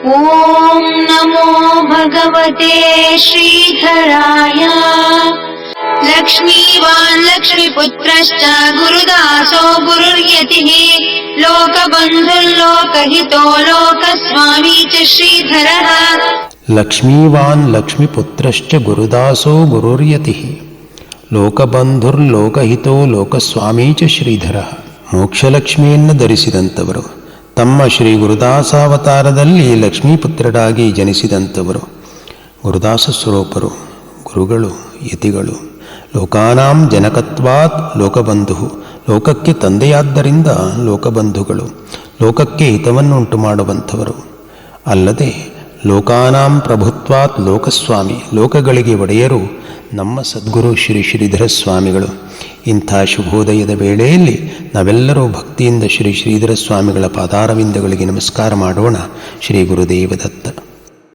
ಓಂ ನಮೋ ಭಗವತೆ ಶ್ರೀಧರಾಯ. ಲಕ್ಷ್ಮೀವಾನ್ ಲಕ್ಷ್ಮೀಪುತ್ರಶ್ಚ ಗುರುದಾಸೋ ಗುರುರ್ಯತಿಃ ಲೋಕಬಂಧುರ್ಲೋಕಹಿತೋ ಲೋಕಸ್ವಾಮೀ ಚ ಶ್ರೀಧರಃ. ಲಕ್ಷ್ಮೀವಾನ್ ಲಕ್ಷ್ಮೀಪುತ್ರಶ್ಚ ಗುರುದಾಸೋ ಗುರುರ್ಯತಿಃ ಲೋಕಬಂಧುರ್ಲೋಕಹಿತೋ ಲೋಕಸ್ವಾಮೀ ಚ ಶ್ರೀಧರಃ. ಮೋಕ್ಷಲಕ್ಷ್ಮಿಯನ್ನು ಧರಿಸಿದಂಥವರು, ತಮ್ಮ ಶ್ರೀ ಗುರುದಾಸಾವತಾರದಲ್ಲಿ ಲಕ್ಷ್ಮೀಪುತ್ರರಾಗಿ ಜನಿಸಿದಂಥವರು, ಗುರುದಾಸ ಸ್ವರೂಪರು, ಗುರುಗಳು, ಯತಿಗಳು. ಲೋಕಾನಾಂ ಜನಕತ್ವಾತ್ ಲೋಕಬಂಧು, ಲೋಕಕ್ಕೆ ತಂದೆಯಾದ್ದರಿಂದ ಲೋಕಬಂಧುಗಳು, ಲೋಕಕ್ಕೆ ಹಿತವನ್ನುಂಟು ಮಾಡುವಂಥವರು. ಅಲ್ಲದೆ ಲೋಕಾನಾಂ ಪ್ರಭುತ್ವಾತ್ ಲೋಕಸ್ವಾಮಿ, ಲೋಕಗಳಿಗೆ ಒಡೆಯರು ನಮ್ಮ ಸದ್ಗುರು ಶ್ರೀ ಶ್ರೀಧರ ಸ್ವಾಮಿಗಳು. ಇಂಥ ಶುಭೋದಯದ ವೇಳೆಯಲ್ಲಿ ನಾವೆಲ್ಲರೂ ಭಕ್ತಿಯಿಂದ ಶ್ರೀ ಶ್ರೀಧರ ಸ್ವಾಮಿಗಳ ಪಾದಾರವಿಂದಗಳಿಗೆ ನಮಸ್ಕಾರ ಮಾಡೋಣ. ಶ್ರೀ ಗುರುದೇವ ದತ್ತ.